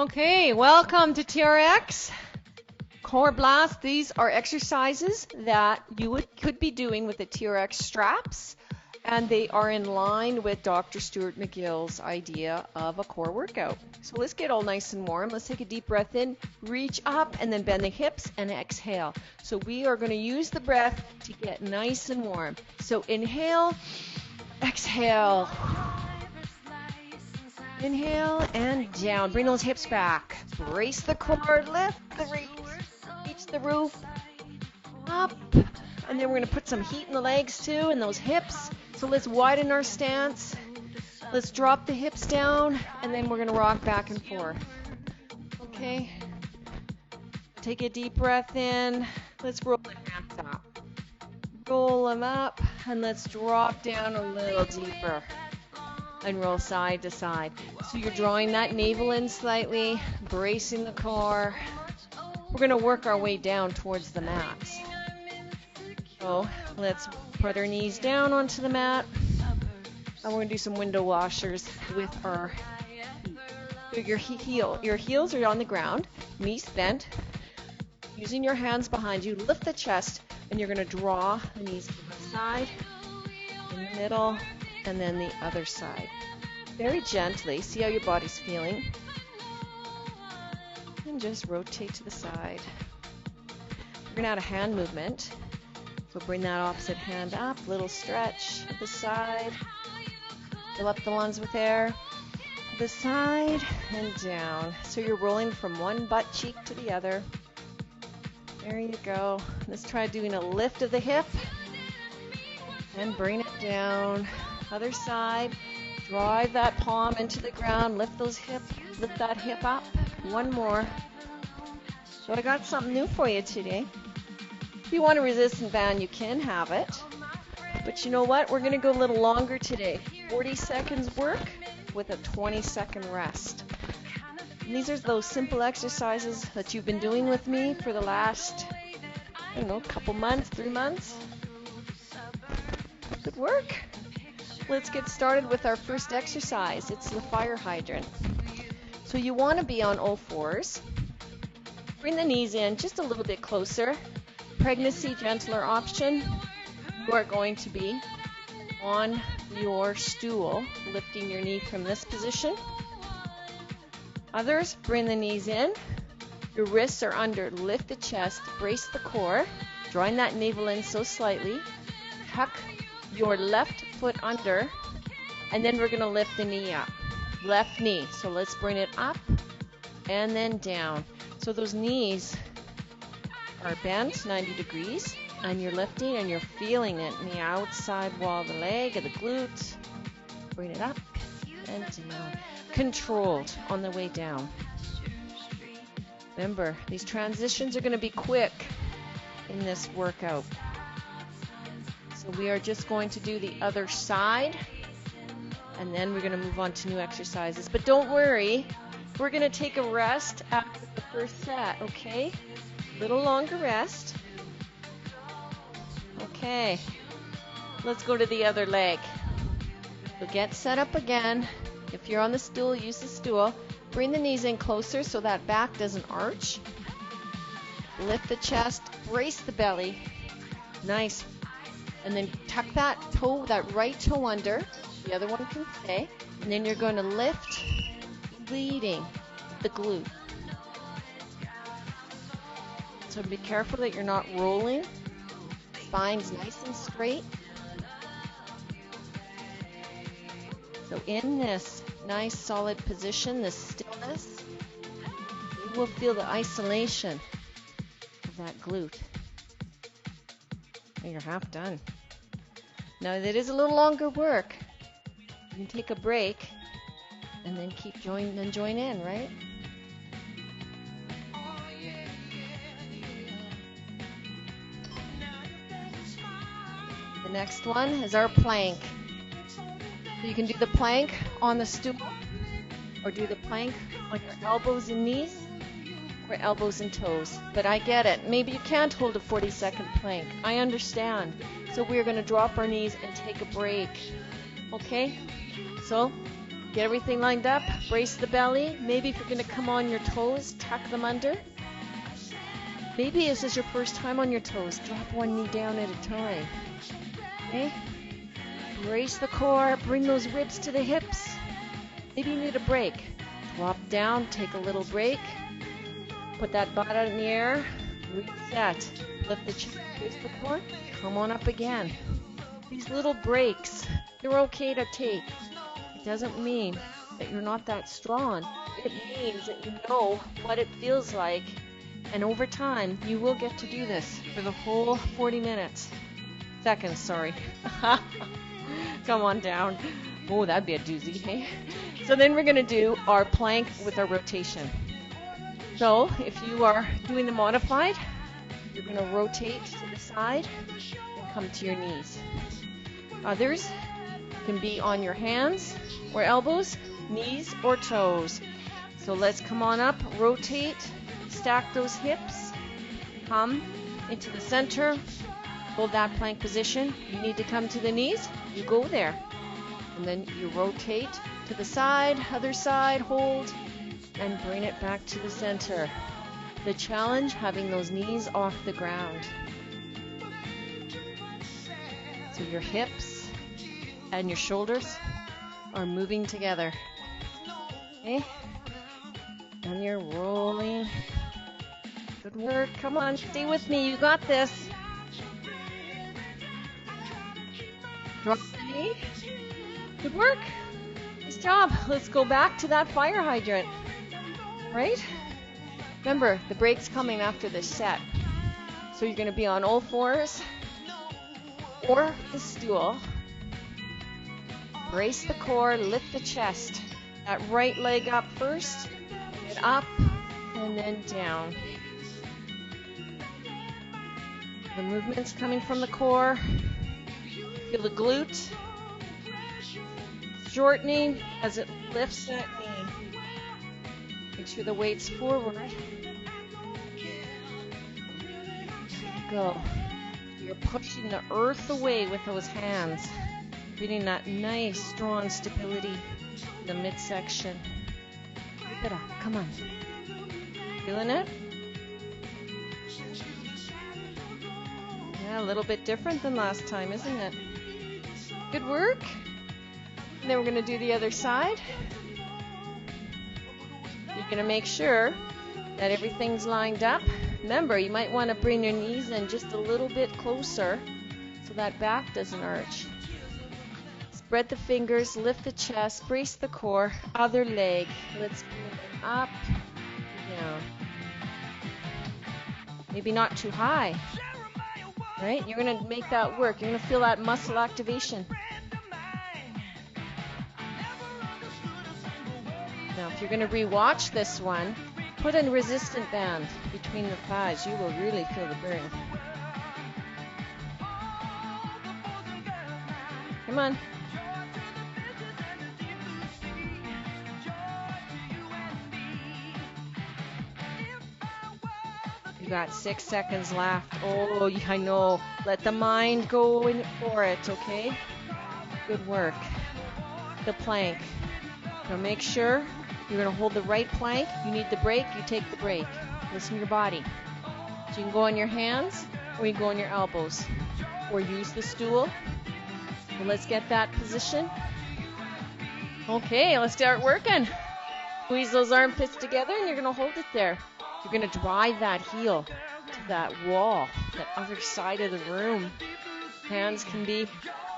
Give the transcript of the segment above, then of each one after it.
Okay, welcome to TRX. Core Blast. These are exercises that you could be doing with the TRX straps, and they are in line with Dr. Stuart McGill's idea of a core workout. So let's get all nice and warm. Let's take a deep breath in, reach up, and then bend the hips and exhale. So we are going to use the breath to get nice and warm. So inhale, exhale. Inhale and down. Bring those hips back. Brace the core, lift the reach the roof, up. And then we're going to put some heat in the legs too and those hips. So let's widen our stance. Let's drop the hips down and then we're going to rock back and forth. Okay. Take a deep breath in. Let's roll the hands up. Roll them up and let's drop down a little deeper. And roll side to side. So you're drawing that navel in slightly, bracing the core. We're going to work our way down towards the mat. So let's put our knees down onto the mat. And we're going to do some window washers with our feet. Your heels are on the ground, knees bent. Using your hands behind you, lift the chest, and you're going to draw the knees to the side, in the middle, and then the other side. Very gently, see how your body's feeling. And just rotate to the side. We're going to add a hand movement. So bring that opposite hand up, little stretch to the side. Fill up the lungs with air. To the side and down. So you're rolling from one butt cheek to the other. There you go. Let's try doing a lift of the hip. And bring it down. Other side, drive that palm into the ground, lift that hip up. One more. So I got something new for you today. If you want a resistant band, you can have it. But you know what? We're going to go a little longer today. 40 seconds work with a 20-second rest. And these are those simple exercises that you've been doing with me for the last, couple months, 3 months. Good work. Let's get started with our first exercise. It's the fire hydrant. So you want to be on all fours. Bring the knees in just a little bit closer. Pregnancy gentler option. You are going to be on your stool, lifting your knee from this position. Others, bring the knees in. Your wrists are under. Lift the chest, brace the core, drawing that navel in so slightly. Tuck your left foot under, and then we're going to lift the knee up. Left knee. So let's bring it up and then down. So those knees are bent 90 degrees, and you're lifting and you're feeling it in the outside wall of the leg, of the glute. Bring it up and down. Controlled on the way down. Remember, these transitions are going to be quick in this workout. So we are just going to do the other side, and then we're going to move on to new exercises. But don't worry, we're going to take a rest after the first set, okay? Little longer rest. Okay, let's go to the other leg. So get set up again. If you're on the stool, use the stool. Bring the knees in closer so that back doesn't arch. Lift the chest, brace the belly. Nice. And then tuck that toe, that right toe under. The other one can stay. And then you're going to lift, leading the glute. So be careful that you're not rolling. Spine's nice and straight. So in this nice solid position, this stillness, you will feel the isolation of that glute. And you're half done. Now that is a little longer work. You can take a break and then join in, right? The next one is our plank. So you can do the plank on the stool, or do the plank on your elbows and knees, or elbows and toes. But I get it. Maybe you can't hold a 40-second plank. I understand. So we're going to drop our knees and take a break. Okay? So Get everything lined up. Brace the belly. Maybe if you're going to come on your toes, tuck them under. Maybe this is your first time on your toes. Drop one knee down at a time. Okay? Brace the core. Bring those ribs to the hips. Maybe you need a break. Drop down. Take a little break. Put that butt out in the air. Reset. Lift the chest. Brace the core. Come on up again. These little breaks, they're okay to take. It doesn't mean that you're not that strong. It means that you know what it feels like. And over time, you will get to do this for the whole 40 minutes. Seconds, sorry. Come on down. Oh, that'd be a doozy, hey? So then we're going to do our plank with our rotation. So if you are doing the modified, you're going to rotate to the side and come to your knees. Others can be on your hands or elbows, knees or toes. So let's come on up, rotate, stack those hips, come into the center, hold that plank position. You need to come to the knees, you go there. And then you rotate to the side, other side, hold, and bring it back to the center. The challenge, having those knees off the ground. So your hips and your shoulders are moving together. Okay? And you're rolling. Good work. Come on, stay with me. You got this. Drop the knee. Good work. Nice job. Let's go back to that fire hydrant. Right? Remember, the break's coming after this set. So you're going to be on all fours or the stool. Brace the core, lift the chest. That right leg up first, get up, and then down. The movement's coming from the core. Feel the glute shortening as it lifts that knee. Make sure the weight's forward. Go. You're pushing the earth away with those hands, getting that nice, strong stability in the midsection. Keep it up. Come on. Feeling it? Yeah, a little bit different than last time, isn't it? Good work. And then we're going to do the other side. You're going to make sure that everything's lined up. Remember, you might want to bring your knees in just a little bit closer so that back doesn't arch. Spread the fingers, lift the chest, brace the core, other leg. Let's bring it up, down. Maybe not too high, right? You're going to make that work. You're going to feel that muscle activation. Now, if you're going to re-watch this one, put a resistant band between the thighs. You will really feel the burn. Come on. You got 6 seconds left. Oh, I know. Let the mind go in for it, okay? Good work. The plank. Now make sure you're going to hold the right plank. You need the break, you take the break. Listen to your body. So you can go on your hands or you can go on your elbows or use the stool. Well, let's get that position. Okay, let's start working. Squeeze those armpits together and you're going to hold it there. You're going to drive that heel to that wall, that other side of the room. Hands can be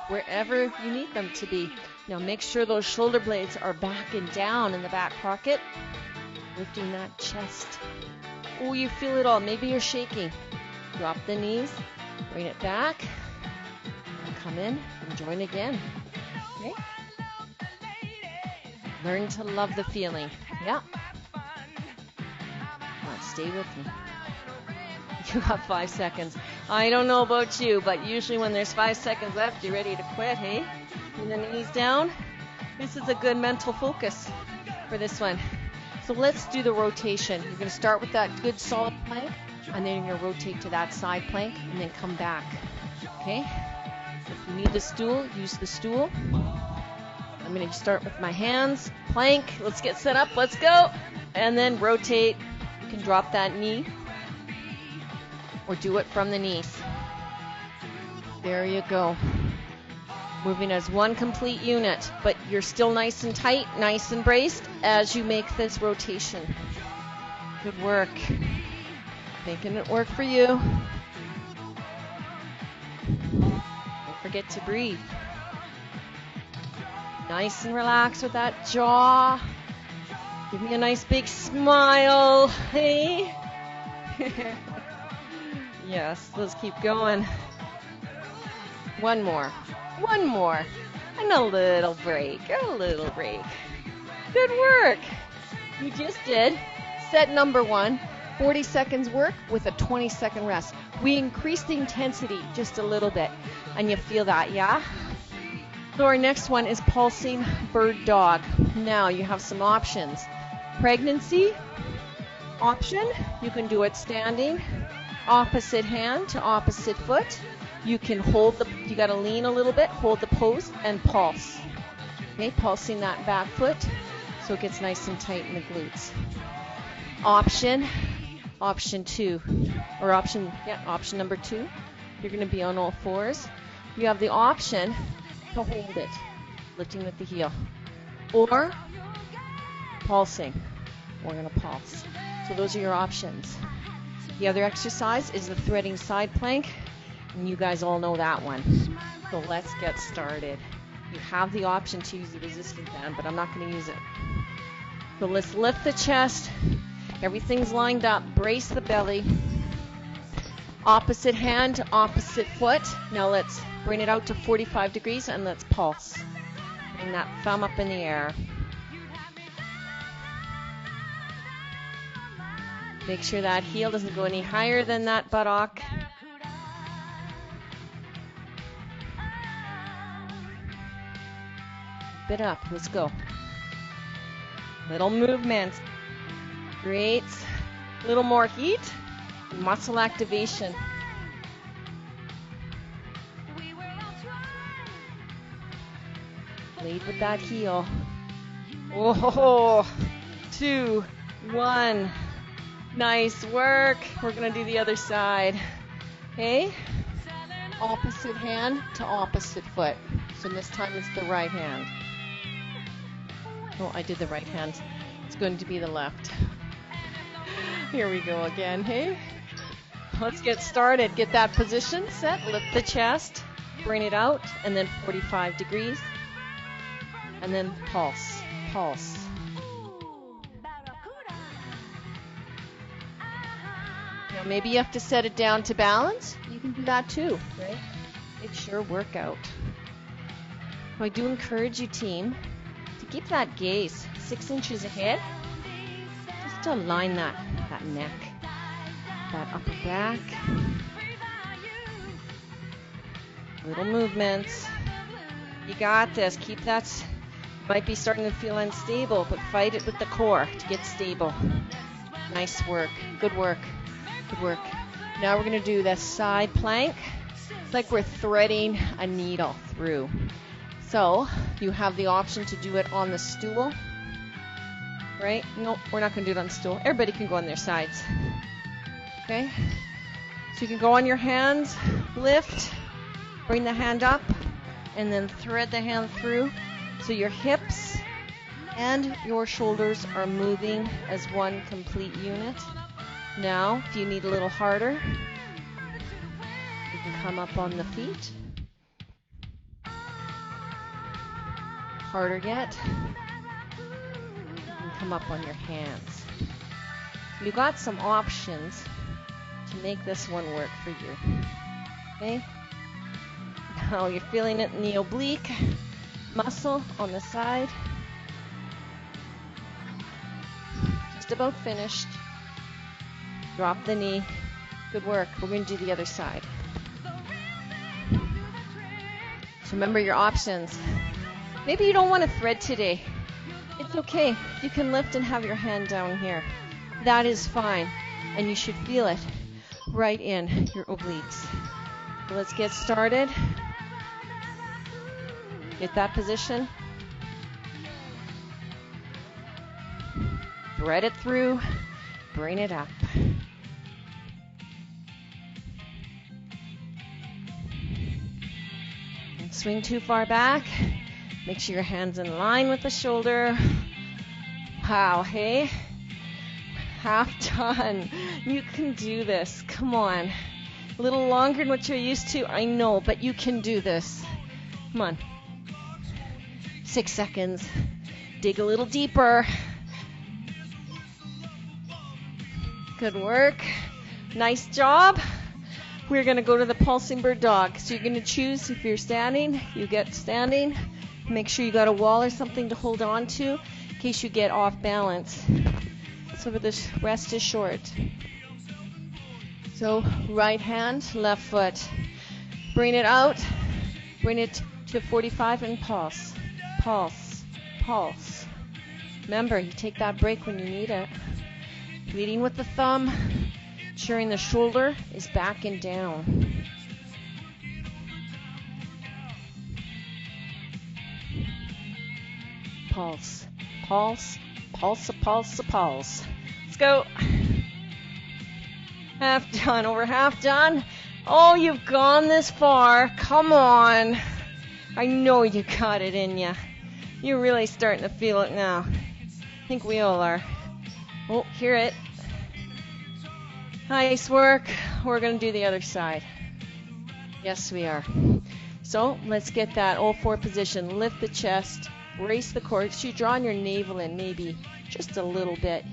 wherever you need them to be. Now make sure those shoulder blades are back and down in the back pocket. Lifting that chest. Oh, you feel it all. Maybe you're shaking. Drop the knees. Bring it back. And come in and join again. Okay? Learn to love the feeling. Yeah. Come on, stay with me. You have 5 seconds. I don't know about you, but usually when there's 5 seconds left, you're ready to quit, hey? And the knees down. This is a good mental focus for this one. So let's do the rotation. You're going to start with that good solid plank, and then you're going to rotate to that side plank, and then come back. Okay? If you need the stool, use the stool. I'm going to start with my hands, plank. Let's get set up. Let's go. And then rotate. You can drop that knee or do it from the knees. There you go. Moving as one complete unit, but you're still nice and tight, nice and braced as you make this rotation. Good work. Making it work for you. Don't forget to breathe. Nice and relaxed with that jaw. Give me a nice big smile. Hey. Yes, let's keep going. One more. One more. And a little break. A little break. Good work. You just did set number 1. 40 seconds work with a 20-second rest. We increased the intensity just a little bit. And you feel that, yeah? So our next one is pulsing bird dog. Now you have some options. Pregnancy option. You can do it standing. Opposite hand to opposite foot. You can hold you got to lean a little bit, hold the pose, and pulse. Okay, pulsing that back foot so it gets nice and tight in the glutes. Option 2, or option number 2. You're going to be on all fours. You have the option to hold it, lifting with the heel, or pulsing. We're going to pulse. So those are your options. The other exercise is the threading side plank, and you guys all know that one. So let's get started. You have the option to use the resistance band, but I'm not going to use it. So let's lift the chest. Everything's lined up. Brace the belly. Opposite hand to opposite foot. Now let's bring it out to 45 degrees and let's pulse. Bring that thumb up in the air. Make sure that heel doesn't go any higher than that buttock. Keep it up. Let's go. Little movements. Great. Little more heat. Muscle activation. Lead with that heel. Whoa. 2, 1. Nice work. We're going to do the other side. Okay? Opposite hand to opposite foot. So this time it's the right hand. Oh, I did the right hand. It's going to be the left. Here we go again, hey? Let's get started. Get that position set. Lift the chest. Bring it out. And then 45 degrees. And then pulse. Pulse. Now maybe you have to set it down to balance. You can do that too, right? It's your workout. So I do encourage you, team, to keep that gaze 6 inches ahead. Just to align that neck, that upper back. Little movements. You got this. Keep that. Might be starting to feel unstable, but fight it with the core to get stable. Nice work. Good work. Good work. Now we're going to do the side plank. It's like we're threading a needle through. So you have the option to do it on the stool. Right? No, we're not going to do it on the stool. Everybody can go on their sides. Okay? So you can go on your hands, lift, bring the hand up, and then thread the hand through. So your hips and your shoulders are moving as one complete unit. Now, if you need a little harder, you can come up on the feet. Harder yet. Come up on your hands. You got some options to make this one work for you. Okay? Now you're feeling it in the oblique muscle on the side. Just about finished. Drop the knee. Good work. We're going to do the other side. So remember your options. Maybe you don't want to thread today. It's okay. You can lift and have your hand down here. That is fine. And you should feel it right in your obliques. So let's get started. Get that position. thread it through, bring it up. Don't swing too far back. Make sure your hand's in line with the shoulder. Wow, hey? Half done. You can do this. Come on. A little longer than what you're used to, I know, but you can do this. Come on. 6 seconds. Dig a little deeper. Good work. Nice job. We're going to go to the pulsing bird dog. So you're going to choose if you're standing, you get standing. Make sure you got a wall or something to hold on to in case you get off balance. So this rest is short. So right hand, left foot. Bring it out. Bring it to 45 and pulse. Pulse. Pulse. Remember, you take that break when you need it. Leading with the thumb, ensuring the shoulder is back and down. Pulse, pulse, pulse, pulse, pulse. Let's go. Half done, over half done. Oh, you've gone this far. Come on. I know you got it in you. You're really starting to feel it now. I think we all are. Oh, hear it. Nice work. We're going to do the other side. Yes, we are. So let's get that all-four position. Lift the chest. Brace the core. So you draw your navel in maybe just a little bit.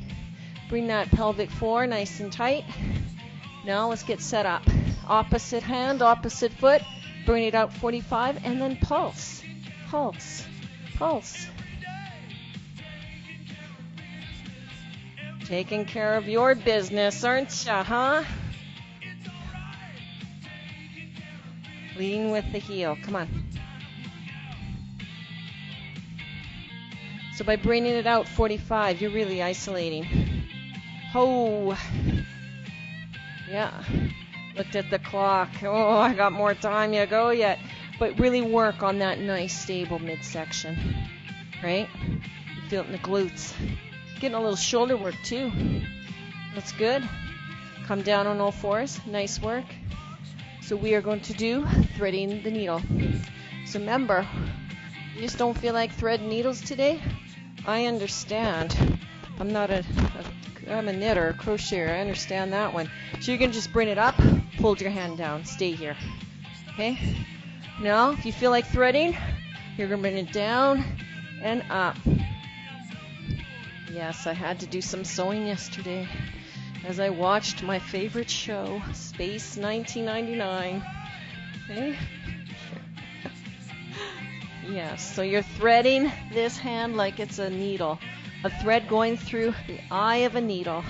Bring that pelvic floor nice and tight. Now let's get set up. Opposite hand, opposite foot. Bring it out 45 and then pulse. Pulse. Pulse. Taking care of your business, aren't ya, huh? Lean with the heel. Come on. So by bringing it out 45, you're really isolating. Oh. Yeah. Looked at the clock. Oh, I got more time to go yet. But really work on that nice, stable midsection. Right? You feel it in the glutes. Getting a little shoulder work too. That's good. Come down on all fours. Nice work. So we are going to do threading the needle. So remember, you just don't feel like threading needles today? I understand. I'm a knitter, a crocheter. I understand that one. So you're going to just bring it up, hold your hand down, stay here. Okay? Now, if you feel like threading, you're going to bring it down and up. Yes, I had to do some sewing yesterday as I watched my favorite show, Space 1999. Okay? Yes, so you're threading this hand like it's a needle. A thread going through the eye of a needle.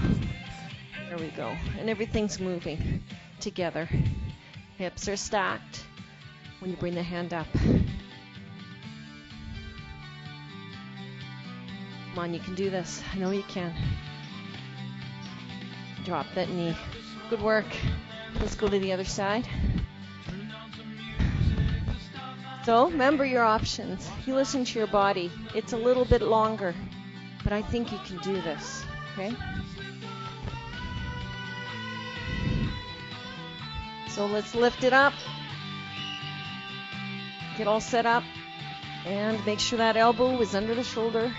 There we go. And everything's moving together. Hips are stacked when you bring the hand up. Come on, you can do this. I know you can. Drop that knee. Good work. Let's go to the other side. So remember your options. You listen to your body. It's a little bit longer, but I think you can do this. Okay? So let's lift it up. Get all set up. And make sure that elbow is under the shoulder.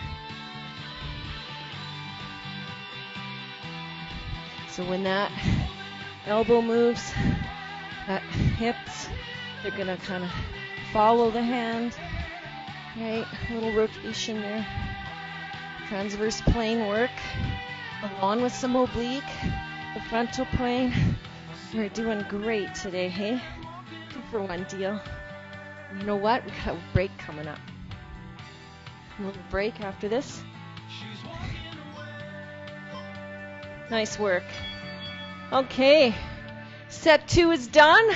So when that elbow moves, that hips, they're going to kind of follow the hand. Right? A little rotation there. Transverse plane work. Along with some oblique. The frontal plane. We're doing great today, hey? 2-for-1 deal. And you know what? We got a break coming up. A little break after this. Nice work. Okay. Set 2 is done.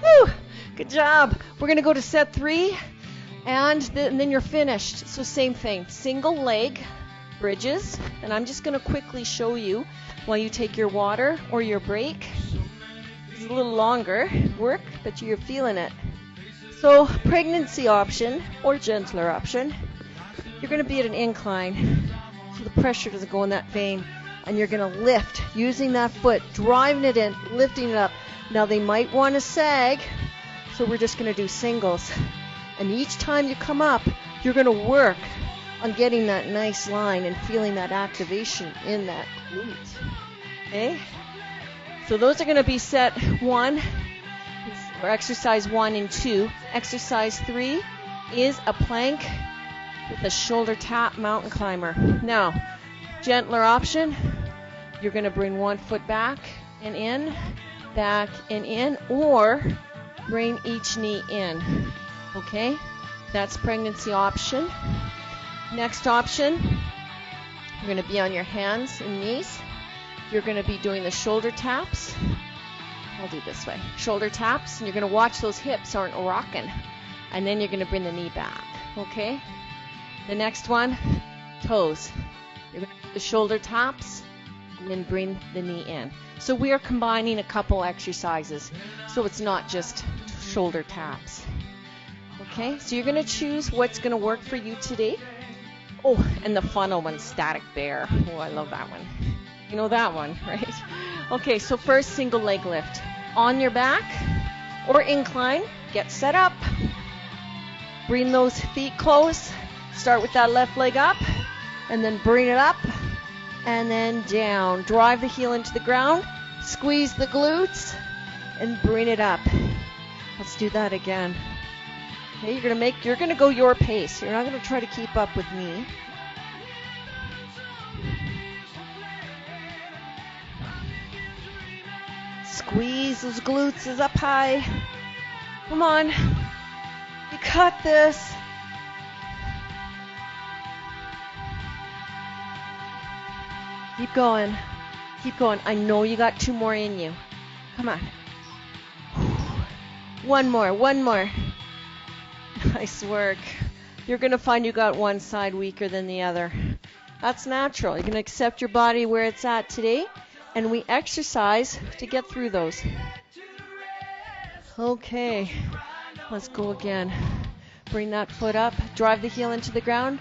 Woo! Good job. We're going to go to set 3, and then you're finished. So same thing. Single leg bridges. And I'm just going to quickly show you while you take your water or your break. It's a little longer work, but you're feeling it. So pregnancy option or gentler option. You're going to be at an incline. so the pressure doesn't go in that vein. And you're going to lift using that foot, driving it in, lifting it up. Now they might want to sag, so we're just going to do singles. And each time you come up, you're going to work on getting that nice line and feeling that activation in that glute. Okay? So those are going to be set 1, or exercise 1 and 2. Exercise 3 is a plank with a shoulder tap mountain climber. Now, gentler option, you're going to bring one foot back and in, or bring each knee in. Okay? That's pregnancy option. Next option, you're going to be on your hands and knees. You're going to be doing the shoulder taps. I'll do this way. Shoulder taps, and you're going to watch those hips aren't rocking. And then you're going to bring the knee back. Okay? The next one, toes. You're going to do the shoulder taps, and then bring the knee in. So we are combining a couple exercises, so it's not just shoulder taps. Okay, so you're going to choose what's going to work for you today. Oh, and the funnel one, static bear. Oh, I love that one. You know that one, right? Okay, so first single leg lift. On your back or incline, get set up. Bring those feet close. Start with that left leg up, and then bring it up, and then down. Drive the heel into the ground, squeeze the glutes, and bring it up. Let's do that again. Okay, you're gonna go your pace. You're not gonna try to keep up with me. Squeeze those glutes up high. Come on. You got this. Keep going. Keep going. I know you got 2 more in you. Come on. One more. Nice work. You're going to find you got one side weaker than the other. That's natural. You're going to accept your body where it's at today, and we exercise to get through those. Okay. Let's go again. Bring that foot up. Drive the heel into the ground.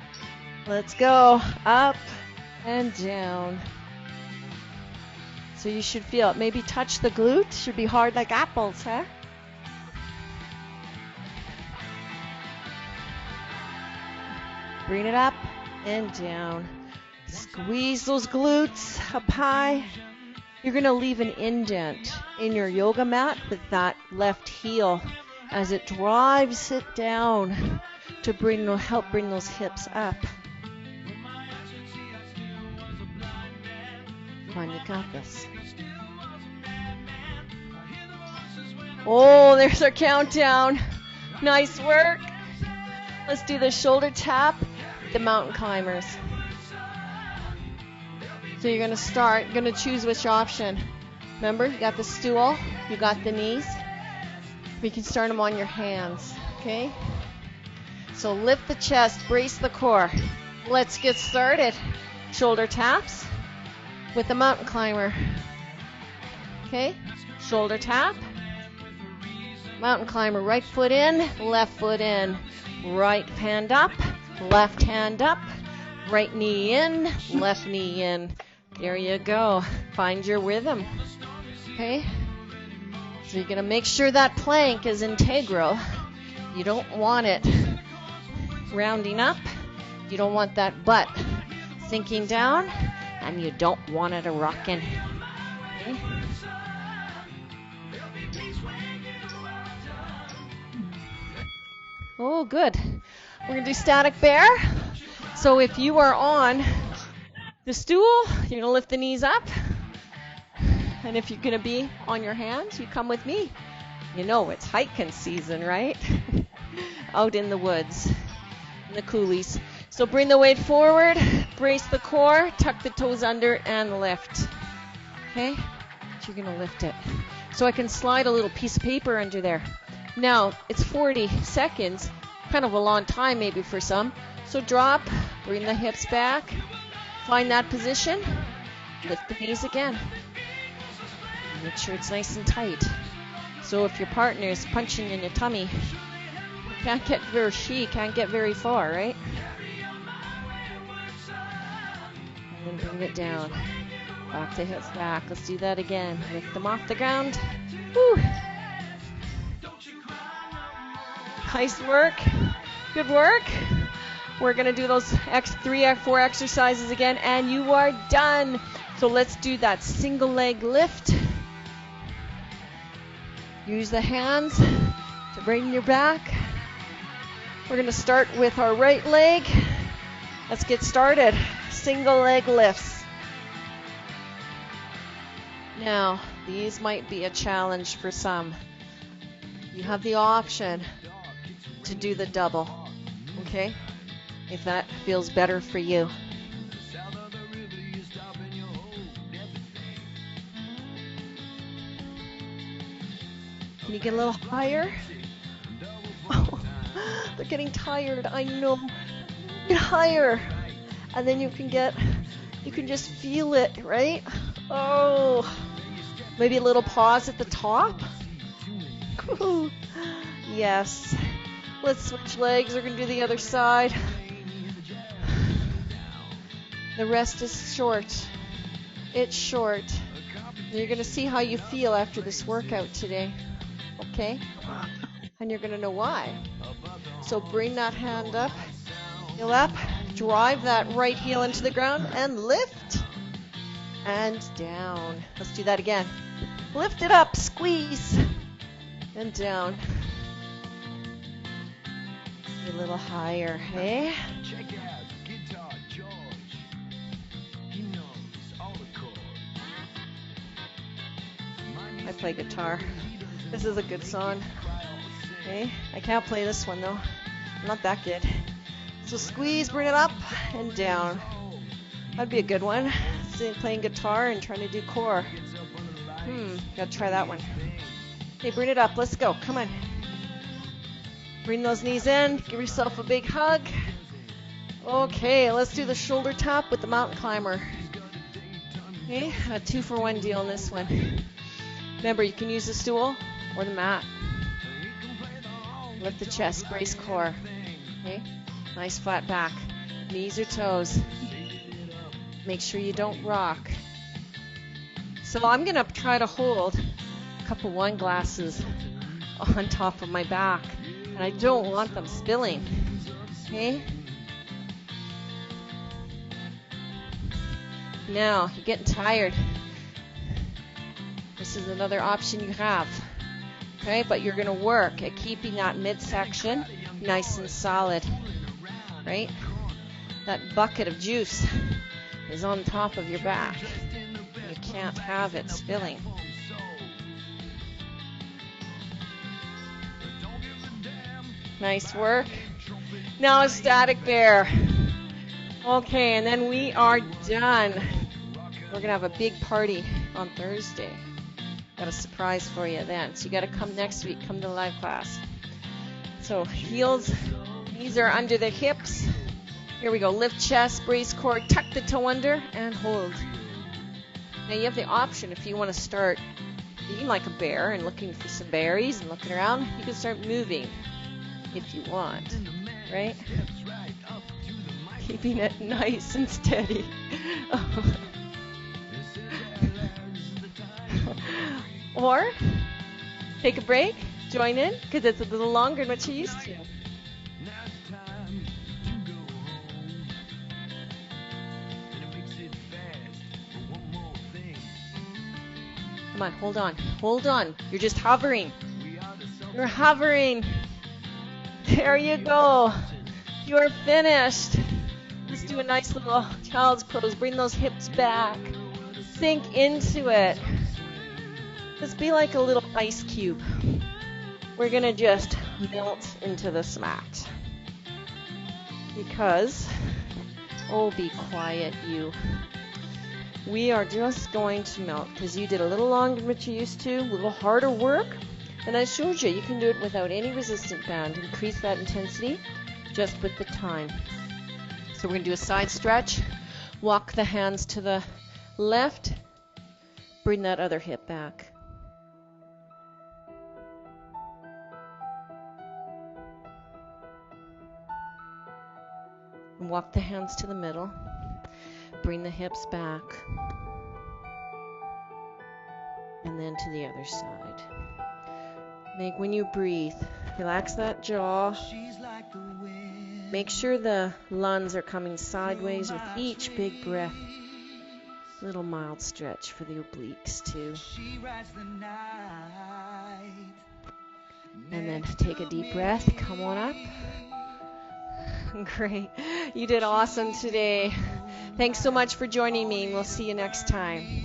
Let's go. Up and down. So you should feel it. Maybe touch the glute. Should be hard like apples, huh? Bring it up and down. Squeeze those glutes up high. You're going to leave an indent in your yoga mat with that left heel as it drives it down to help bring those hips up. Come on, you got this. Oh, there's our countdown. Nice work. Let's do the shoulder tap, the mountain climbers. So you're going to choose which option. Remember, you got the stool, you got the knees. We can start them on your hands, okay? So lift the chest, brace the core. Let's get started. Shoulder taps with the mountain climber. Okay, shoulder tap. Mountain climber, right foot in, left foot in. Right hand up, left hand up. Right knee in, left knee in. There you go. Find your rhythm. Okay? So you're going to make sure that plank is integral. You don't want it rounding up. You don't want that butt sinking down. And you don't want it rocking. Okay? Oh, good. We're going to do static bear. So if you are on the stool, you're going to lift the knees up. And if you're going to be on your hands, you come with me. You know it's hiking season, right? Out in the woods, in the coulees. So bring the weight forward, brace the core, tuck the toes under, and lift. Okay? So you're going to lift it. So I can slide a little piece of paper under there. Now, it's 40 seconds, kind of a long time maybe for some. So drop, bring the hips back, find that position, lift the knees again. Make sure it's nice and tight. So if your partner is punching in your tummy, she can't get very far, right? And bring it down. Back the hips back. Let's do that again. Lift them off the ground. Woo. Nice work. Good work. We're going to do those 3 or 4 exercises again, and you are done. So let's do that single leg lift. Use the hands to bring your back. We're going to start with our right leg. Let's get started. Single leg lifts. Now, these might be a challenge for some. You have the option to do the double, okay? If that feels better for you. Can you get a little higher? Oh, they're getting tired, I know. Get higher. And then you can just feel it, right? Oh, maybe a little pause at the top. Yes. Let's switch legs. We're going to do the other side. The rest is short. It's short. You're going to see how you feel after this workout today. Okay? And you're going to know why. So bring that hand up, heel up, drive that right heel into the ground, and lift. And down. Let's do that again. Lift it up, squeeze, and down. A little higher, hey? Check out Guitar George. He knows all the chords. I play guitar. This is a good song. Okay, I can't play this one though. I'm not that good. So squeeze, bring it up and down. That'd be a good one. Playing guitar and trying to do core. Gotta try that one. Okay, bring it up. Let's go. Come on. Bring those knees in. Give yourself a big hug. Okay, let's do the shoulder tap with the mountain climber. Okay, a 2-for-1 deal on this one. Remember, you can use the stool or the mat. Lift the chest, brace core. Okay, nice flat back. Knees or toes. Make sure you don't rock. So I'm going to try to hold a couple wine glasses on top of my back. And I don't want them spilling. Okay? Now, you're getting tired. This is another option you have. Okay? But you're going to work at keeping that midsection nice and solid. Right? That bucket of juice is on top of your back. You can't have it spilling. Nice work. Now a static bear. Okay, and then we are done. We're going to have a big party on Thursday. Got a surprise for you then. So you got to come next week. Come to the live class. So heels, knees are under the hips. Here we go. Lift chest, brace core, tuck the toe under, and hold. Now you have the option if you want to start being like a bear and looking for some berries and looking around, you can start moving. If you want, right? Keeping it nice and steady. Or take a break, join in, because it's a little longer than what you're used to. Come on, hold on, hold on. You're just hovering. You're hovering. There you go. You're finished. Let's do a nice little child's pose. Bring those hips back. Sink into it. Just be like a little ice cube. We're going to just melt into this mat. Because, oh, be quiet, you. We are just going to melt because you did a little longer than what you used to, a little harder work. And I showed you, you can do it without any resistant band. Increase that intensity just with the time. So we're going to do a side stretch. Walk the hands to the left. Bring that other hip back. And walk the hands to the middle. bring the hips back. And then to the other side. When you breathe, relax that jaw. Make sure the lungs are coming sideways with each big breath. Little mild stretch for the obliques too. And then take a deep breath. Come on up. Great. You did awesome today. Thanks so much for joining me. We'll see you next time.